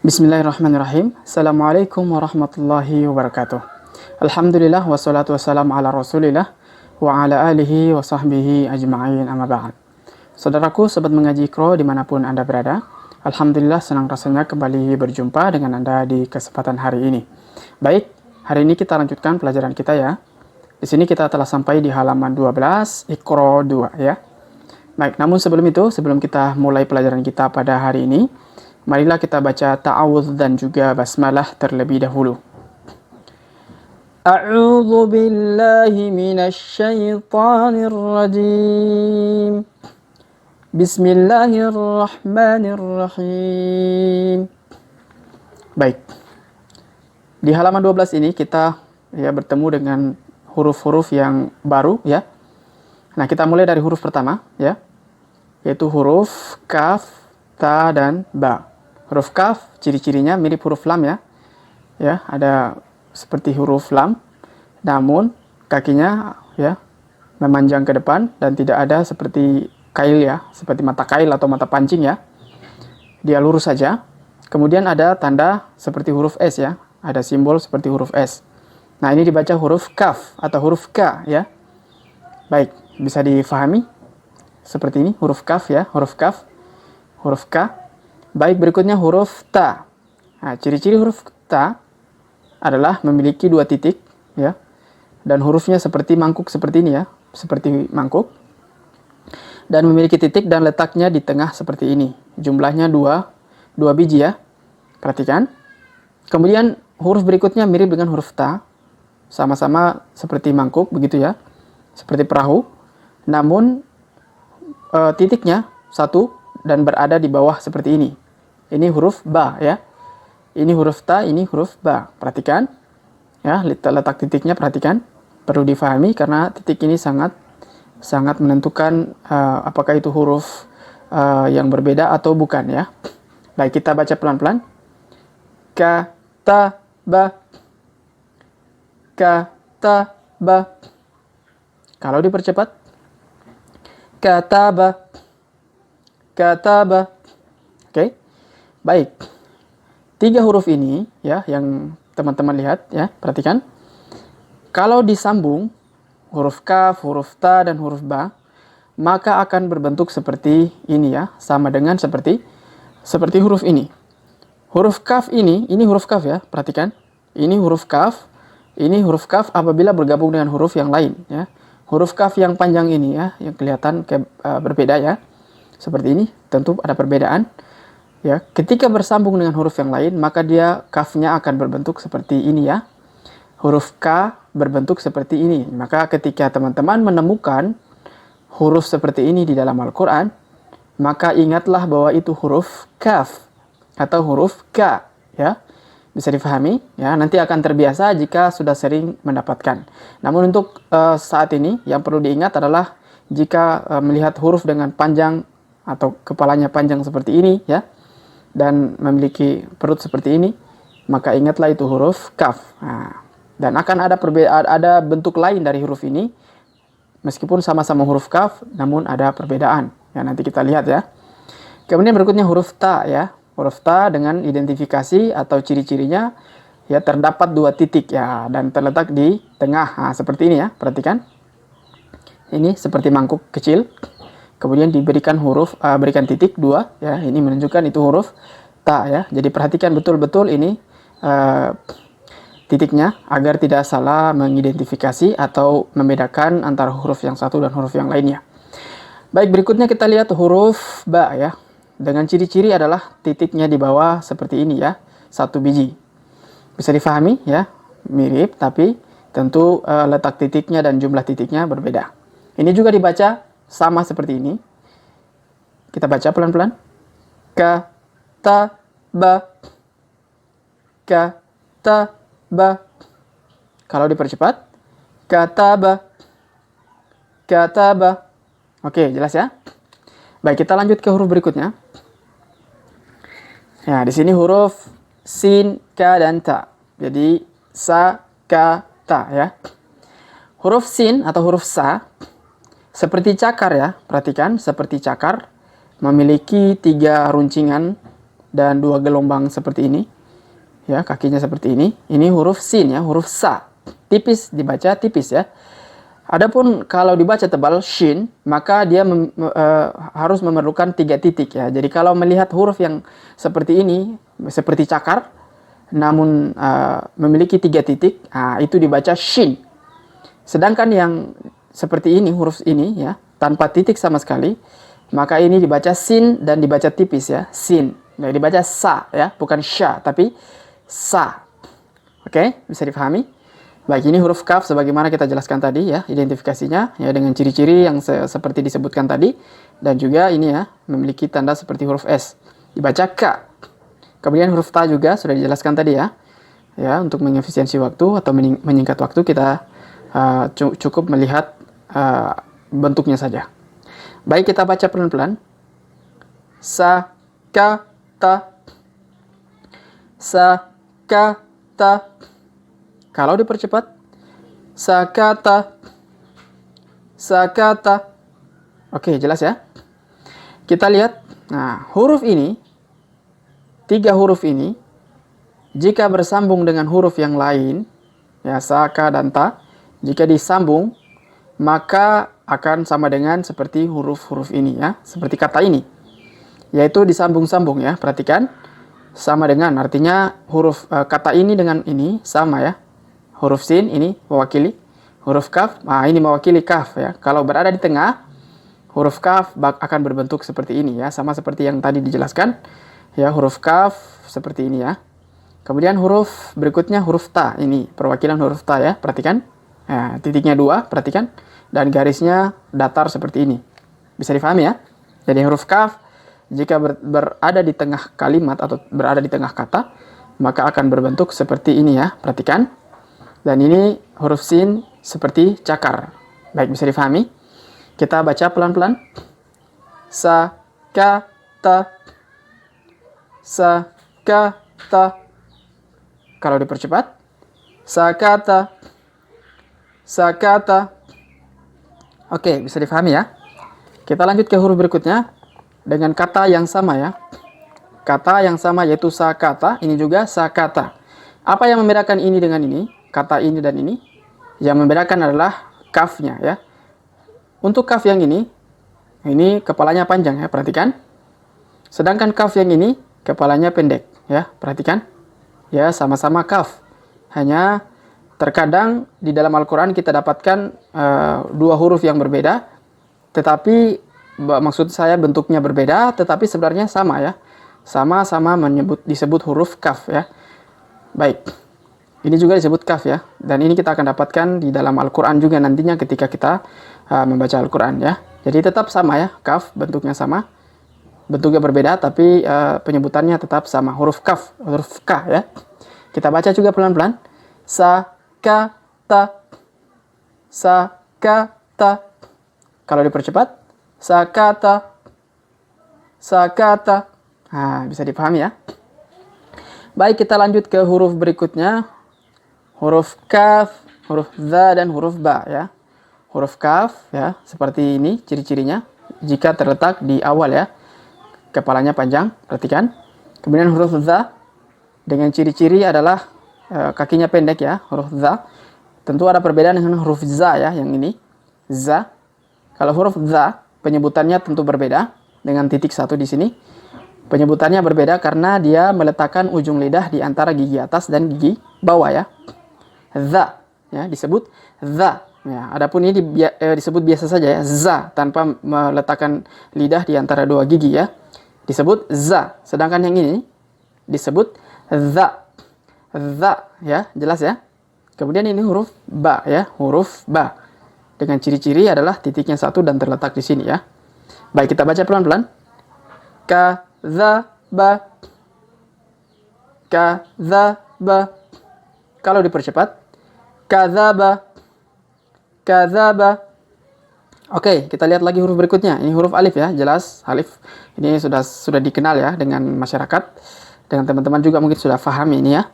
Bismillahirrahmanirrahim. Assalamualaikum warahmatullahi wabarakatuh. Alhamdulillah wassalatu wassalamu ala rasulillah wa ala alihi wa sahbihi ajma'in amma ba'd. Saudaraku, sobat mengaji Iqra dimanapun Anda berada, Alhamdulillah senang rasanya kembali berjumpa dengan Anda di kesempatan hari ini. Baik, hari ini kita lanjutkan pelajaran kita ya. Di sini kita telah sampai di halaman 12 Iqra 2 ya. Baik, namun sebelum itu, sebelum kita mulai pelajaran kita pada hari ini, marilah kita baca ta'awudz dan juga basmalah terlebih dahulu. A'udzu billahi minasy syaithanir rajim. Bismillahirrahmanirrahim. Baik. Di halaman 12 ini kita bertemu dengan huruf-huruf yang baru ya. Nah, kita mulai dari huruf pertama ya, yaitu huruf kaf, ta dan ba. Huruf kaf ciri-cirinya mirip huruf lam ya. Ya, ada seperti huruf lam, namun kakinya ya memanjang ke depan dan tidak ada seperti kail ya, seperti mata kail atau mata pancing ya. Dia lurus saja. Kemudian ada tanda seperti huruf S ya, ada simbol seperti huruf S. Nah, ini dibaca huruf kaf atau huruf K ya. Baik, bisa difahami seperti ini huruf kaf ya, huruf kaf, huruf K. Baik, berikutnya huruf ta. Nah, ciri-ciri huruf ta adalah memiliki dua titik ya, dan hurufnya seperti mangkuk seperti ini ya, seperti mangkuk, dan memiliki titik dan letaknya di tengah seperti ini. Jumlahnya dua biji ya, perhatikan. Kemudian huruf berikutnya mirip dengan huruf ta, sama-sama seperti mangkuk begitu ya, seperti perahu, namun titiknya satu dan berada di bawah seperti ini. Ini huruf ba ya. Ini huruf ta, ini huruf ba. Perhatikan. Ya, letak titiknya perhatikan. Perlu difahami karena titik ini sangat menentukan apakah itu huruf yang berbeda atau bukan ya. Baik, kita baca pelan-pelan. Ka ta ba. Ka ta ba. Kalau dipercepat. Kataba. Kataba. Oke. Baik, 3 huruf ini ya yang teman-teman lihat ya, perhatikan. Kalau disambung huruf kaf, huruf ta, dan huruf ba, maka akan berbentuk seperti ini ya, sama dengan seperti huruf ini. Huruf kaf ini huruf kaf ya, perhatikan. Ini huruf kaf apabila bergabung dengan huruf yang lain ya. Huruf kaf yang panjang ini ya, yang kelihatan berbeda ya, seperti ini, tentu ada perbedaan. Ya, ketika bersambung dengan huruf yang lain, maka dia kafnya akan berbentuk seperti ini ya. Huruf K berbentuk seperti ini. Maka ketika teman-teman menemukan huruf seperti ini di dalam Al-Quran, maka ingatlah bahwa itu huruf kaf atau huruf K ya. Bisa difahami ya, nanti akan terbiasa jika sudah sering mendapatkan. Namun untuk saat ini yang perlu diingat adalah jika melihat huruf dengan panjang atau kepalanya panjang seperti ini ya, dan memiliki perut seperti ini, maka ingatlah itu huruf kaf. Nah, dan akan ada bentuk lain dari huruf ini, meskipun sama-sama huruf kaf, namun ada perbedaan. Ya, nanti kita lihat ya. Kemudian berikutnya huruf ta ya. Huruf ta dengan identifikasi atau ciri-cirinya ya, terdapat 2 titik ya, dan terletak di tengah. Nah, seperti ini ya, perhatikan. Ini seperti mangkuk kecil. Kemudian diberikan berikan titik 2 ya, ini menunjukkan itu huruf ta ya. Jadi perhatikan betul-betul ini titiknya agar tidak salah mengidentifikasi atau membedakan antara huruf yang satu dan huruf yang lainnya. Baik, berikutnya kita lihat huruf ba ya. Dengan ciri-ciri adalah titiknya di bawah seperti ini ya, 1 biji. Bisa difahami ya, mirip tapi tentu letak titiknya dan jumlah titiknya berbeda. Ini juga dibaca sama seperti ini. Kita baca pelan-pelan. Ka ta ba. Ka ta ba. Kalau dipercepat. Kataba. Kataba. Oke, jelas ya? Baik, kita lanjut ke huruf berikutnya. Ya, di sini huruf sin, ka, dan ta. Jadi sa, ka, ta ya. Huruf sin atau huruf sa seperti cakar ya, perhatikan seperti cakar, memiliki 3 runcingan dan dua gelombang seperti ini. Ya, kakinya seperti ini. Ini huruf sin ya, huruf sa. Tipis, dibaca tipis ya. Adapun kalau dibaca tebal shin, maka dia harus memerlukan 3 titik ya. Jadi kalau melihat huruf yang seperti ini, seperti cakar, namun memiliki 3 titik, itu dibaca shin. Sedangkan yang seperti ini, huruf ini ya, tanpa titik sama sekali, maka ini dibaca sin dan dibaca tipis ya, sin. Nah, dibaca sa ya, bukan sya, tapi sa. Oke, bisa dipahami? Baik, ini huruf kaf sebagaimana kita jelaskan tadi ya, identifikasinya ya dengan ciri-ciri yang seperti disebutkan tadi, dan juga ini ya, memiliki tanda seperti huruf S. Dibaca ka. Kemudian huruf ta juga sudah dijelaskan tadi ya. Ya, untuk mengefisiensi waktu atau menyingkat waktu kita cukup melihat bentuknya saja. Baik, kita baca pelan-pelan. Sa, ka, ta. Sa, ka, ta. Kalau dipercepat. Sakata. Sakata. Oke, jelas ya. Kita lihat. Nah, huruf ini. 3 huruf ini. Jika bersambung dengan huruf yang lain. Ya, sa, ka, dan ta. Jika disambung, maka akan sama dengan seperti huruf-huruf ini ya, seperti kata ini, yaitu disambung-sambung ya. Perhatikan, sama dengan, artinya huruf kata ini dengan ini sama ya. Huruf sin ini mewakili huruf kaf, ini mewakili kaf ya. Kalau berada di tengah, huruf kaf akan berbentuk seperti ini ya, sama seperti yang tadi dijelaskan ya, huruf kaf seperti ini ya. Kemudian huruf berikutnya huruf ta, ini perwakilan huruf ta ya, perhatikan. Nah, titiknya 2, perhatikan. Dan garisnya datar seperti ini. Bisa difahami ya? Jadi huruf kaf, jika berada di tengah kalimat atau berada di tengah kata, maka akan berbentuk seperti ini ya, perhatikan. Dan ini huruf sin seperti cakar. Baik, bisa difahami? Kita baca pelan-pelan. Sa, ka, ta. Sa, ka, ta. Kalau dipercepat. Sakata. Sakata. Oke, bisa difahami ya. Kita lanjut ke huruf berikutnya dengan kata yang sama ya. Kata yang sama yaitu sakata, ini juga sakata. Apa yang membedakan ini dengan ini? Kata ini dan ini. Yang membedakan adalah kafnya ya. Untuk kaf yang ini kepalanya panjang ya, perhatikan. Sedangkan kaf yang ini kepalanya pendek ya, perhatikan. Ya, sama-sama kaf. Hanya terkadang di dalam Al-Quran kita dapatkan 2 huruf yang berbeda, tetapi maksud saya bentuknya berbeda, tetapi sebenarnya sama ya. Sama-sama disebut huruf kaf ya. Baik, ini juga disebut kaf ya. Dan ini kita akan dapatkan di dalam Al-Quran juga nantinya ketika kita membaca Al-Quran ya. Jadi tetap sama ya, kaf bentuknya sama. Bentuknya berbeda, tapi penyebutannya tetap sama. Huruf kaf, huruf k ya. Kita baca juga pelan-pelan. Sa, ka, ta. Sa, ka, ta. Kalau dipercepat. Sa, ka, ta. Sa, ka, ta. Nah, bisa dipahami ya. Baik, kita lanjut ke huruf berikutnya. Huruf kaf, huruf za, dan huruf ba ya. Huruf kaf ya, seperti ini ciri-cirinya. Jika terletak di awal ya. Kepalanya panjang, perhatikan. Kemudian huruf za dengan ciri-ciri adalah kakinya pendek ya, huruf za. Tentu ada perbedaan dengan huruf za ya, yang ini. Za. Kalau huruf za, penyebutannya tentu berbeda dengan titik 1 di sini. Penyebutannya berbeda karena dia meletakkan ujung lidah di antara gigi atas dan gigi bawah ya. Za ya, disebut za. Ya, adapun ini disebut biasa saja ya, za, tanpa meletakkan lidah di antara 2 gigi ya. Disebut za. Sedangkan yang ini disebut za. Za ya, jelas ya. Kemudian ini huruf ba ya, huruf ba. Dengan ciri-ciri adalah titiknya 1 dan terletak di sini ya. Baik, kita baca pelan-pelan. Ka, za, ba. Ka, za, ba. Kalau dipercepat. Ka, za, ba. Ka, za, ba. Oke, kita lihat lagi huruf berikutnya. Ini huruf alif ya, jelas alif. Ini sudah dikenal ya dengan masyarakat. Dengan teman-teman juga mungkin sudah paham ini ya.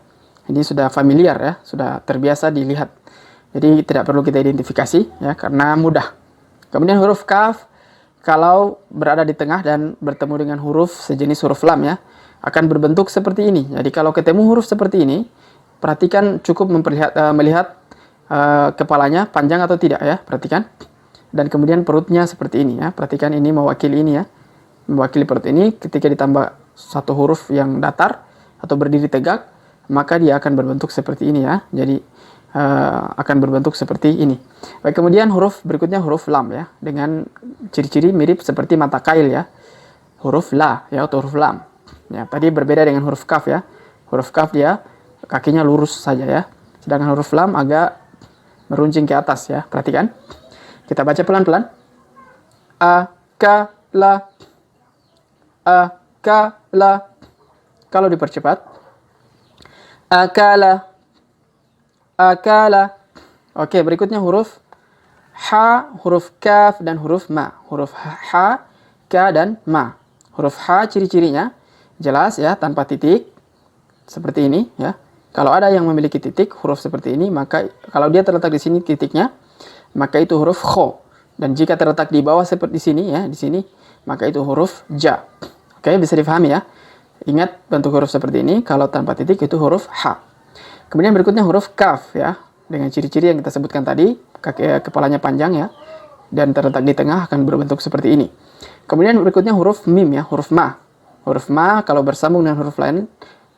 Ini sudah familiar ya, sudah terbiasa dilihat. Jadi tidak perlu kita identifikasi ya, karena mudah. Kemudian huruf kaf, kalau berada di tengah dan bertemu dengan huruf sejenis huruf lam ya. akan berbentuk seperti ini. Jadi kalau ketemu huruf seperti ini, perhatikan cukup melihat kepalanya panjang atau tidak ya, perhatikan. Dan kemudian perutnya seperti ini ya, perhatikan ini mewakili ini ya, mewakili perut ini. Ketika ditambah satu huruf yang datar atau berdiri tegak, maka dia akan berbentuk seperti ini ya. Jadi akan berbentuk seperti ini. Baik, kemudian huruf berikutnya huruf lam ya, dengan ciri-ciri mirip seperti mata kail ya. Huruf la ya atau huruf lam. Ya, tadi berbeda dengan huruf kaf ya. Huruf kaf dia kakinya lurus saja ya. Sedangkan huruf lam agak meruncing ke atas ya. Perhatikan. Kita baca pelan-pelan. A, ka, la. A, ka, la. Kalau dipercepat. Akala. Akala. Oke, berikutnya huruf ha, huruf kaf, dan huruf ma. Huruf ha, ka, dan ma. Huruf ha ciri-cirinya jelas ya, tanpa titik. Seperti ini ya. Kalau ada yang memiliki titik, huruf seperti ini, maka kalau dia terletak di sini titiknya, maka itu huruf kho. Dan jika terletak di bawah seperti di sini ya, di sini, maka itu huruf ja. Oke, bisa difahami ya. Ingat bentuk huruf seperti ini, kalau tanpa titik itu huruf ha. Kemudian berikutnya huruf kaf ya, dengan ciri-ciri yang kita sebutkan tadi, kepalanya panjang ya, dan terletak di tengah akan berbentuk seperti ini. Kemudian berikutnya huruf mim ya, huruf ma. Huruf ma kalau bersambung dengan huruf lain,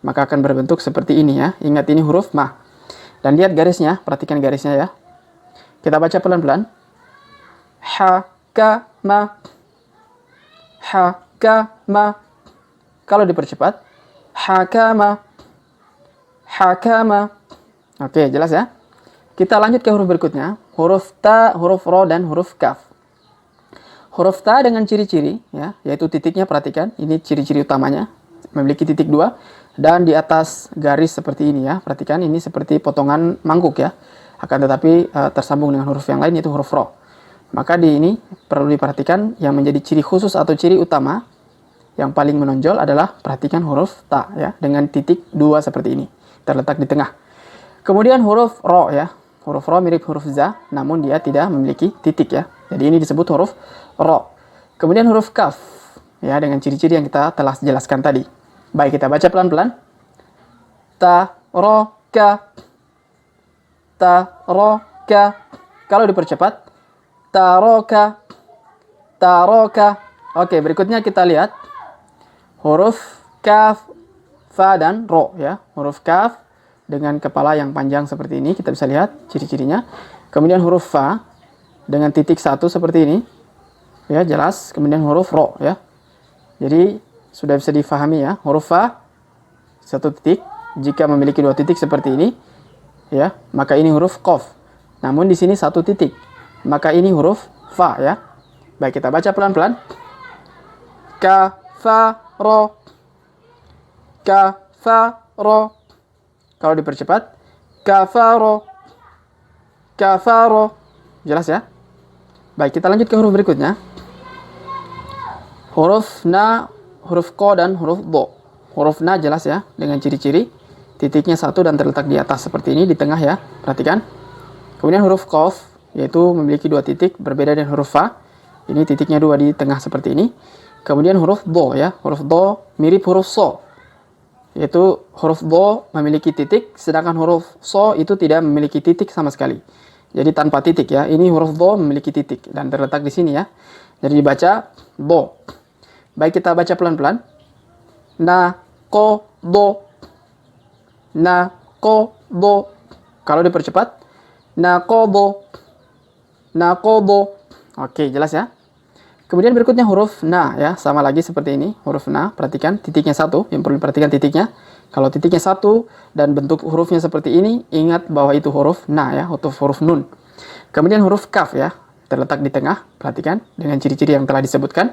maka akan berbentuk seperti ini ya. Ingat ini huruf ma. Dan lihat garisnya, perhatikan garisnya ya. Kita baca pelan-pelan. Ha, ka, ma. Ha, ka, ma. Kalau dipercepat, ha, ka, ma. Hakama. Oke, jelas ya. Kita lanjut ke huruf berikutnya. Huruf ta, huruf ro, dan huruf kaf. Huruf ta dengan ciri-ciri ya, yaitu titiknya, perhatikan. Ini ciri-ciri utamanya. Memiliki titik 2. Dan di atas garis seperti ini ya. Perhatikan ini seperti potongan mangkuk ya. Akan tetapi tersambung dengan huruf yang lain, yaitu huruf ro. Maka di ini perlu diperhatikan yang menjadi ciri khusus atau ciri utama yang paling menonjol adalah perhatikan huruf ta ya, dengan titik 2 seperti ini. Terletak di tengah. Kemudian huruf ro ya. Huruf ro mirip huruf za, namun dia tidak memiliki titik ya. Jadi ini disebut huruf ro. Kemudian huruf kaf ya, dengan ciri-ciri yang kita telah jelaskan tadi. Baik, kita baca pelan-pelan. Ta, ro, ka. Ta, ro, ka. Kalau dipercepat. Ta, ro, ka. Ta, ro, ka. Oke, berikutnya kita lihat huruf kaf, fa, dan ro ya. Huruf kaf dengan kepala yang panjang seperti ini, kita bisa lihat ciri-cirinya. Kemudian huruf fa dengan titik 1 seperti ini ya, jelas. Kemudian huruf ro ya. Jadi sudah bisa difahami ya, huruf fa 1 titik, jika memiliki 2 titik seperti ini ya, maka ini huruf qaf. Namun di sini 1 titik, maka ini huruf fa ya. Baik, kita baca pelan-pelan. Ka, fa, ro. Ka, fa, ro. Kalau dipercepat, kafaro. Kafaro. Jelas ya? Baik, kita lanjut ke huruf berikutnya. Huruf na, huruf ko, dan huruf do. Huruf na jelas ya, dengan ciri-ciri titiknya 1 dan terletak di atas seperti ini, di tengah ya. Perhatikan. Kemudian huruf kof, yaitu memiliki 2 titik, berbeda dengan huruf fa. Ini titiknya 2 di tengah seperti ini. Kemudian huruf do ya. Huruf do mirip huruf so, yaitu huruf do memiliki titik, sedangkan huruf so itu tidak memiliki titik sama sekali. Jadi tanpa titik ya. Ini huruf do memiliki titik dan terletak di sini ya. Jadi dibaca do. Baik, kita baca pelan-pelan. Na, ko, do. Na, ko, do. Kalau dipercepat, na, ko, do. Na, ko, do. Oke, jelas ya. Kemudian berikutnya huruf na ya, sama lagi seperti ini. Huruf na, perhatikan titiknya 1, yang perlu diperhatikan titiknya. Kalau titiknya 1 dan bentuk hurufnya seperti ini, ingat bahwa itu huruf na ya, atau huruf nun. Kemudian huruf kaf ya, terletak di tengah, perhatikan dengan ciri-ciri yang telah disebutkan.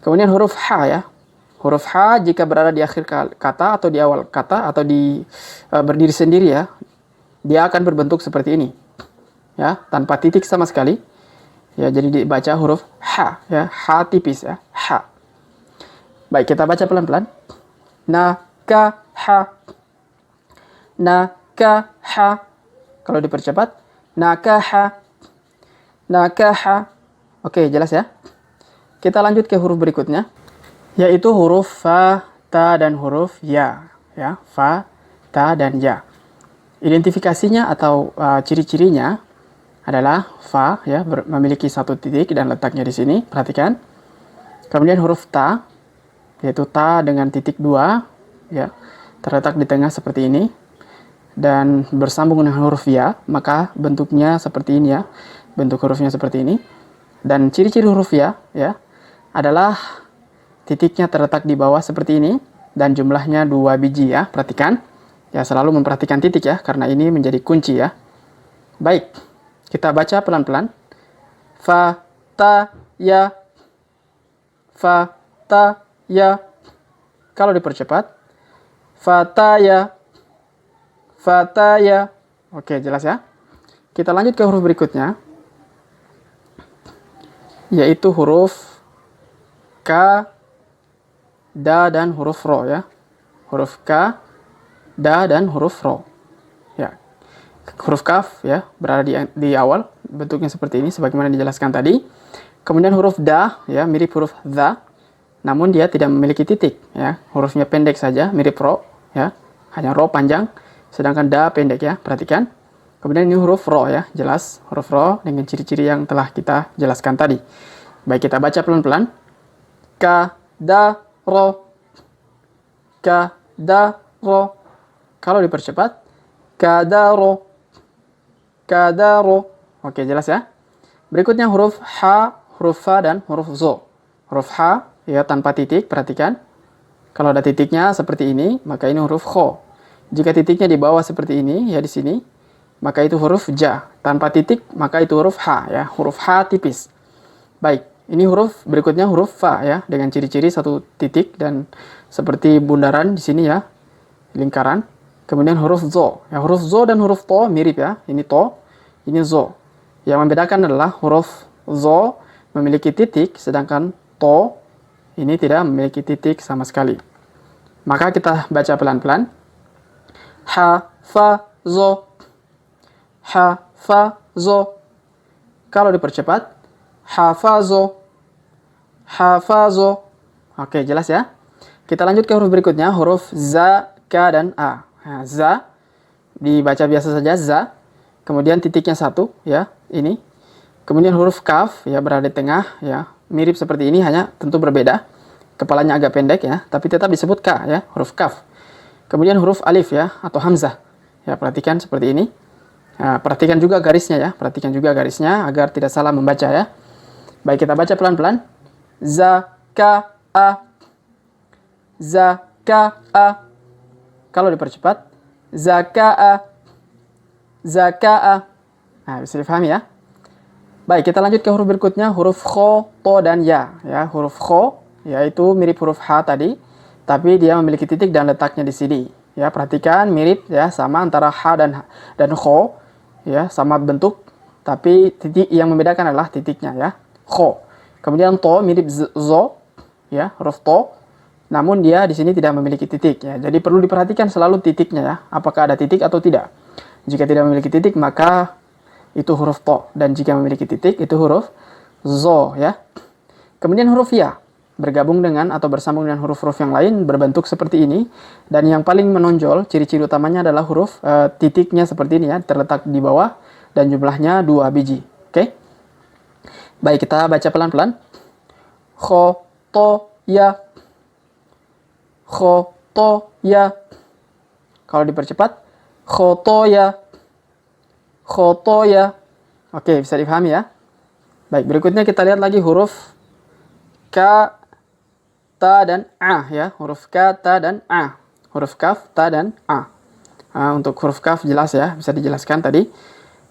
Kemudian huruf ha ya. Huruf ha jika berada di akhir kata atau di awal kata atau di berdiri sendiri ya, dia akan berbentuk seperti ini. Ya, tanpa titik sama sekali. Ya, jadi dibaca huruf ha ya, ha tipis ya, ha. Baik, kita baca pelan-pelan. Na, ka, ha. Na, ka, ha. Kalau dipercepat, na, ka, ha. Na, ka, ha. Oke, jelas ya. Kita lanjut ke huruf berikutnya, yaitu huruf fa, ta, dan huruf ya. Ya, fa, ta, dan ya. Identifikasinya atau ciri-cirinya adalah fa, ya, memiliki satu titik dan letaknya di sini. Perhatikan. Kemudian huruf ta, yaitu ta dengan titik 2, ya, terletak di tengah seperti ini. Dan bersambung dengan huruf ya, maka bentuknya seperti ini ya. Bentuk hurufnya seperti ini. Dan ciri-ciri huruf ya adalah titiknya terletak di bawah seperti ini dan jumlahnya 2 biji ya. Perhatikan. Ya, selalu memperhatikan titik ya, karena ini menjadi kunci ya. Baik, kita baca pelan-pelan. Fa, ta, ya. Fa, ta, ya. Kalau dipercepat. Fa, ta, ya. Fa, ta, ya. Oke, jelas ya. Kita lanjut ke huruf berikutnya, yaitu huruf K, Da, dan huruf Ro ya. Huruf K, Da, dan huruf Ro. Ya. Huruf Kaf ya, berada di awal, bentuknya seperti ini sebagaimana dijelaskan tadi. Kemudian huruf Da ya, mirip huruf Za, namun dia tidak memiliki titik ya. Hurufnya pendek saja, mirip Ro ya. Hanya Ro panjang, sedangkan Da pendek ya. Perhatikan. Kemudian ini huruf Ro ya, jelas huruf Ro dengan ciri-ciri yang telah kita jelaskan tadi. Baik, kita baca pelan-pelan. Ka, da, ro. Ka, da, ro. Kalau dipercepat. Ka, da, ro. Ka, da, ro. Oke, jelas ya. Berikutnya huruf H, huruf Fa, dan huruf Zo. Huruf H ya, tanpa titik, perhatikan. Kalau ada titiknya seperti ini, maka ini huruf Kho. Jika titiknya di bawah seperti ini, ya di sini, maka itu huruf Ja. Tanpa titik, maka itu huruf H ya, huruf H tipis. Baik, ini huruf berikutnya huruf Fa ya, dengan ciri-ciri satu titik dan seperti bundaran di sini ya, lingkaran. Kemudian huruf Zo. Ya, huruf Zo dan huruf To mirip ya. Ini To, ini Zo. Yang membedakan adalah huruf Zo memiliki titik, sedangkan To ini tidak memiliki titik sama sekali. Maka kita baca pelan-pelan. Ha, fa, zo. Ha, fa, zo. Kalau dipercepat. Ha, fa, zo. Ha, fa, zo. Oke, jelas ya. Kita lanjut ke huruf berikutnya. Huruf za, ka, dan a. Nah, za dibaca biasa saja, za. Kemudian titiknya 1 ya, ini. Kemudian huruf kaf ya, berada di tengah ya. Mirip seperti ini, hanya tentu berbeda. Kepalanya agak pendek ya, tapi tetap disebut ka ya, huruf kaf. Kemudian huruf alif ya, atau hamzah. Ya, perhatikan seperti ini. Nah, perhatikan juga garisnya ya, perhatikan juga garisnya agar tidak salah membaca ya. Baik, kita baca pelan-pelan. Za, ka, a. Za, ka, a. Kalau dipercepat. Za, ka, a. Za, ka, a. Nah, bisa difahami ya. Baik, kita lanjut ke huruf berikutnya, huruf kho, to, dan ya. Ya, huruf kho, yaitu mirip huruf H tadi, tapi dia memiliki titik dan letaknya di sini. Ya, perhatikan mirip ya, sama antara H dan kho, ya, sama bentuk, tapi titik yang membedakan adalah titiknya ya, kho. Kemudian to mirip zo, ya, huruf to, namun dia di sini tidak memiliki titik ya. Jadi perlu diperhatikan selalu titiknya ya, apakah ada titik atau tidak. Jika tidak memiliki titik, maka itu huruf to, dan jika memiliki titik itu huruf zo ya. Kemudian huruf ya, bergabung dengan atau bersambung dengan huruf-huruf yang lain berbentuk seperti ini, dan yang paling menonjol ciri-ciri utamanya adalah huruf titiknya seperti ini ya, terletak di bawah dan jumlahnya 2 biji. Oke. Baik, kita baca pelan-pelan. Kho, to, ya. Kho, to, ya. Kalau dipercepat. Kho, to, ya. Kho, to, ya. Oke, bisa dipahami ya. Baik, berikutnya kita lihat lagi huruf Ka, Ta, dan A ya. Huruf K, Ta, dan A. Huruf Kaf, Ta, dan A. Untuk huruf Kaf jelas ya, bisa dijelaskan tadi.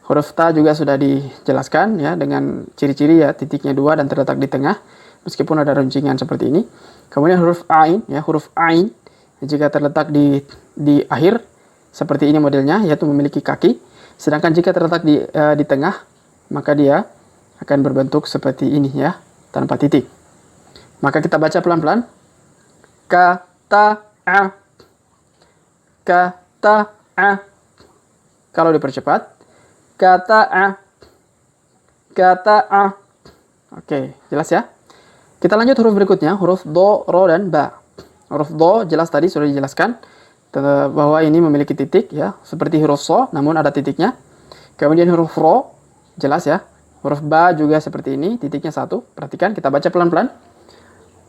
Huruf Ta juga sudah dijelaskan ya, dengan ciri-ciri ya, titiknya 2 dan terletak di tengah, meskipun ada runcingan seperti ini. Kemudian huruf Ain ya, huruf Ain jika terletak di akhir seperti ini modelnya, yaitu memiliki kaki. Sedangkan jika terletak di tengah, maka dia akan berbentuk seperti ini ya, tanpa titik. Maka kita baca pelan-pelan. Ka, ta, a. Ka, ta, a. Kalau dipercepat. Ka, ta, a. Ka, ta, a. Oke, jelas ya. Kita lanjut huruf berikutnya. Huruf do, ro, dan ba. Huruf do jelas tadi sudah dijelaskan bahwa ini memiliki titik ya, seperti huruf so namun ada titiknya. Kemudian huruf ro jelas ya. Huruf ba juga seperti ini, titiknya 1. Perhatikan, kita baca pelan-pelan.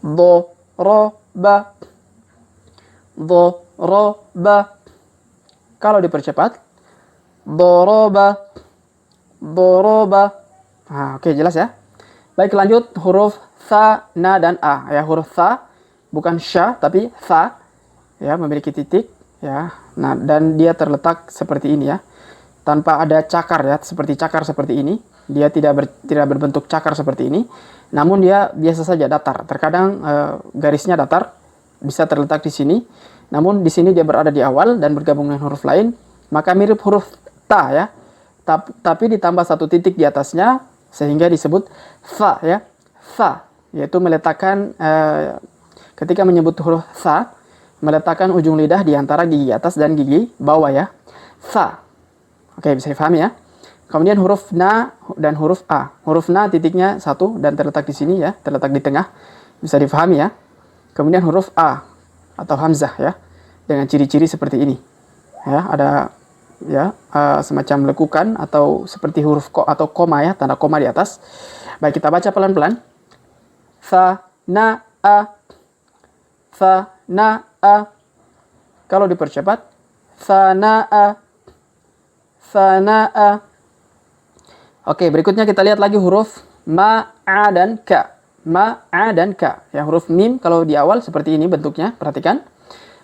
Do ro ba. Do ro ba. Kalau dipercepat, do ro ba. Do ro ba. Nah, oke, jelas ya. Baik, lanjut huruf tha, na dan a ya. Huruf tha bukan sya tapi tha ya, memiliki titik ya. Nah, dan dia terletak seperti ini ya, tanpa ada cakar ya, seperti cakar seperti ini. Dia tidak berbentuk cakar seperti ini, namun dia biasa saja datar. Terkadang garisnya datar, bisa terletak di sini, namun di sini dia berada di awal dan bergabung dengan huruf lain, maka mirip huruf ta ya, tapi ditambah 1 titik di atasnya sehingga disebut tha ya. Tha yaitu meletakkan ketika menyebut huruf tha, meletakkan ujung lidah di antara gigi atas dan gigi bawah ya. Tha. Oke, bisa dipahami ya. Kemudian huruf na dan huruf a. Huruf na titiknya 1 dan terletak di sini ya, terletak di tengah. Bisa dipahami ya. Kemudian huruf a atau hamzah ya, dengan ciri-ciri seperti ini. Ya, ada ya semacam lekukan atau seperti huruf ko atau koma ya, tanda koma di atas. Baik, kita baca pelan-pelan. Tha na a. Tha na a. Kalau dipercepat, tha na a. Tha na a. Oke, berikutnya kita lihat lagi huruf ma, a, dan ka. Ma, a, dan ka. Ya, huruf mim kalau di awal seperti ini bentuknya, perhatikan.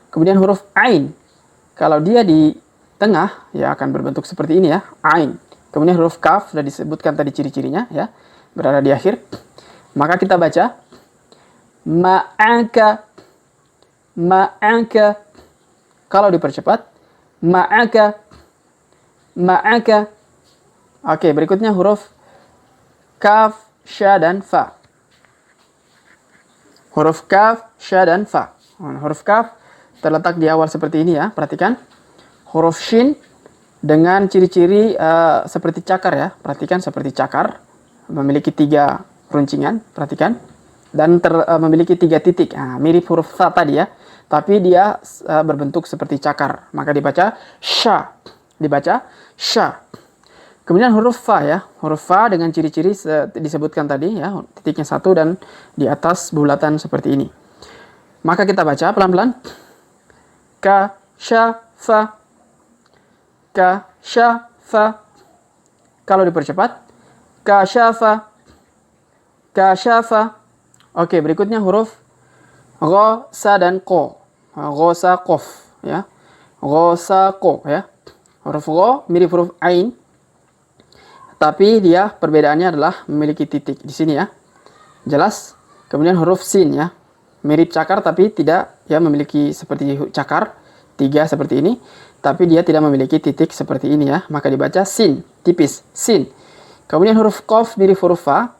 Kemudian huruf ain. Kalau dia di tengah, ya akan berbentuk seperti ini ya, ain. Kemudian huruf kaf, sudah disebutkan tadi ciri-cirinya ya, berada di akhir. Maka kita baca ma'aka. Ma'aka. Kalau dipercepat, ma'aka. Ma'aka. Oke, berikutnya huruf kaf, sya, dan fa. Huruf kaf, sya, dan fa. Huruf kaf terletak di awal seperti ini ya, perhatikan. Huruf shin dengan ciri-ciri seperti cakar ya, perhatikan seperti cakar. Memiliki 3 runcingan, perhatikan. Dan memiliki 3 titik, mirip huruf tha tadi ya. Tapi dia berbentuk seperti cakar, maka dibaca sya. Dibaca sya. Kemudian huruf fa ya, huruf fa dengan ciri-ciri disebutkan tadi ya, titiknya 1 dan di atas bulatan seperti ini. Maka kita baca pelan-pelan. Ka, sya, fa. Ka, sya, fa. Kalau dipercepat, ka, sya, fa. Ka, sya, fa. Oke, berikutnya huruf gha, sa, dan ko. Gha, sa, qof ya. Gha, sa, ko ya. Huruf gha mirip huruf ain, tapi dia perbedaannya adalah memiliki titik di sini ya. Jelas. Kemudian huruf sin ya. Mirip cakar tapi tidak ya, memiliki seperti cakar 3 seperti ini, tapi dia tidak memiliki titik seperti ini ya. Maka dibaca sin, tipis, sin. Kemudian huruf qaf mirip huruf fa,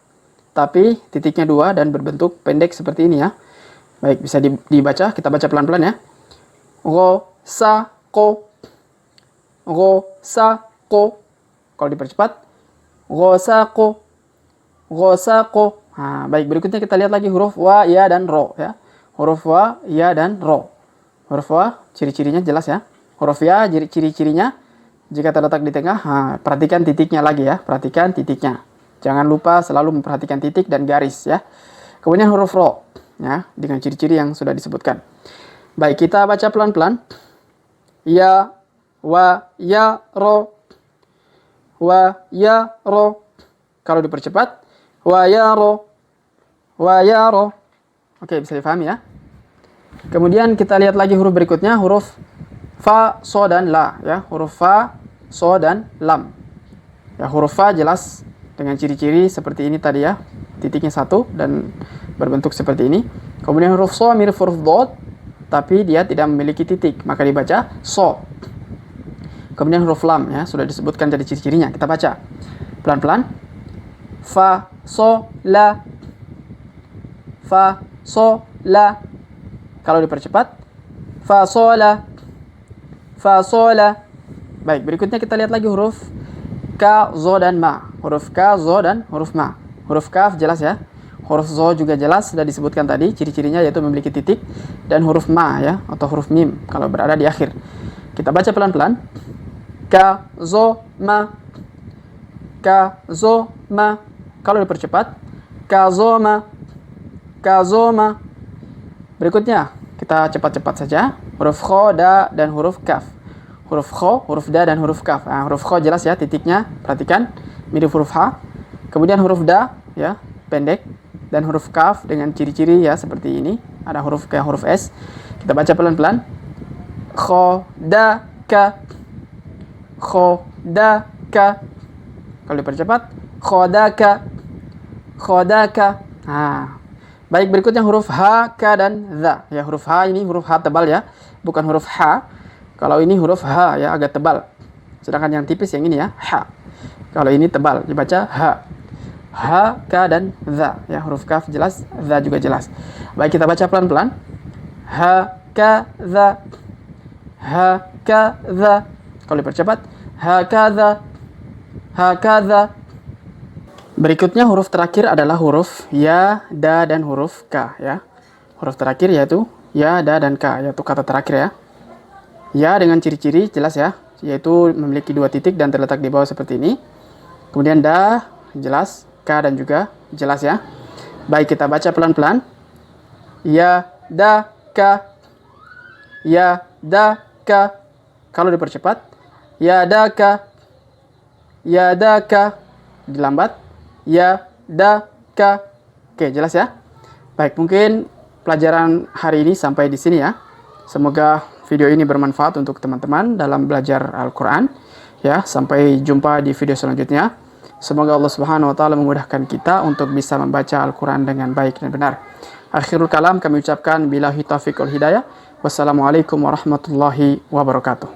tapi titiknya 2 dan berbentuk pendek seperti ini ya. Baik, bisa dibaca, kita baca pelan-pelan ya. Gha, sa, ko. Gha, sa, ko. Kalau dipercepat, ghosaqo. Ghosaqo. Nah, baik, berikutnya kita lihat lagi huruf wa, ya, dan ro ya. Huruf wa, ya, dan ro. Huruf wa ciri-cirinya jelas ya. Huruf ya ciri-cirinya jika terletak di tengah, perhatikan titiknya lagi ya. Perhatikan titiknya. Jangan lupa selalu memperhatikan titik dan garis ya. Kemudian huruf ro ya, dengan ciri-ciri yang sudah disebutkan. Baik, kita baca pelan-pelan. Ya, wa, ya, ro. Wa, ya, ro. Kalau dipercepat, wa, ya, ro. Wa, ya, ro. Oke, bisa dipahami ya. Kemudian kita lihat lagi huruf berikutnya, huruf fa, so, dan la ya. Huruf fa, so, dan lam ya. Huruf fa jelas dengan ciri-ciri seperti ini tadi ya, titiknya 1 dan berbentuk seperti ini. Kemudian huruf so mirip huruf dot, tapi dia tidak memiliki titik, maka dibaca so. Kemudian huruf lam ya, sudah disebutkan jadi ciri-cirinya. Kita baca pelan-pelan. Fa, so, la. Fa, so, la. Kalau dipercepat, fa, so, la. Fa, so, la. Baik, berikutnya kita lihat lagi huruf ka, zo, dan ma. Huruf ka, zo, dan huruf ma. Huruf kaf jelas ya. Huruf zo juga jelas, sudah disebutkan tadi, ciri-cirinya yaitu memiliki titik, dan huruf ma ya, atau huruf mim kalau berada di akhir. Kita baca pelan-pelan. Ka, zo, ma. Ka, zo, ma. Kalau dipercepat, ka, zo, ma. Ka, zo, ma. Berikutnya, kita cepat-cepat saja. Huruf kho, da, dan huruf kaf. Huruf kho, huruf da, dan huruf kaf. Nah, huruf kho jelas ya, titiknya, perhatikan, mirip huruf ha. Kemudian huruf da, ya, pendek. Dan huruf kaf dengan ciri-ciri ya seperti ini. Ada huruf kayak huruf S. Kita baca pelan-pelan. Khodaka. Khodaka. Kalau dipercepat. Khodaka. Khodaka. Nah. Baik, berikutnya huruf H, K, dan Za. Ya, huruf H ini huruf H tebal ya. Bukan huruf H. Kalau ini huruf H ya, agak tebal. Sedangkan yang tipis yang ini ya, H. Kalau ini tebal, dibaca H. H, K, dan Za. Ya, huruf kaf jelas, Za juga jelas. Baik, kita baca pelan-pelan. H, K, Za. H, K, Za. Kalau dipercepat. H, K, Za. H, K, Za. Berikutnya huruf terakhir adalah huruf ya, da, dan huruf K ya. Huruf terakhir yaitu ya, da, dan K, yaitu kata terakhir ya. Ya dengan ciri-ciri jelas ya, yaitu memiliki 2 titik dan terletak di bawah seperti ini. Kemudian da jelas, K dan juga jelas ya. Baik, kita baca pelan-pelan. Ya, da, K. Ya, da, K. Kalau dipercepat. Ya, da, K. Ya, da, K. Dilambat. Ya, da, K. Oke, jelas ya. Baik, mungkin pelajaran hari ini sampai di sini ya. Semoga video ini bermanfaat untuk teman-teman dalam belajar Al-Quran. Ya, sampai jumpa di video selanjutnya. Semoga Allah Subhanahu wa taala memudahkan kita untuk bisa membaca Al-Quran dengan baik dan benar. Akhirul kalam kami ucapkan billahi taufiq wal hidayah. Wassalamualaikum warahmatullahi wabarakatuh.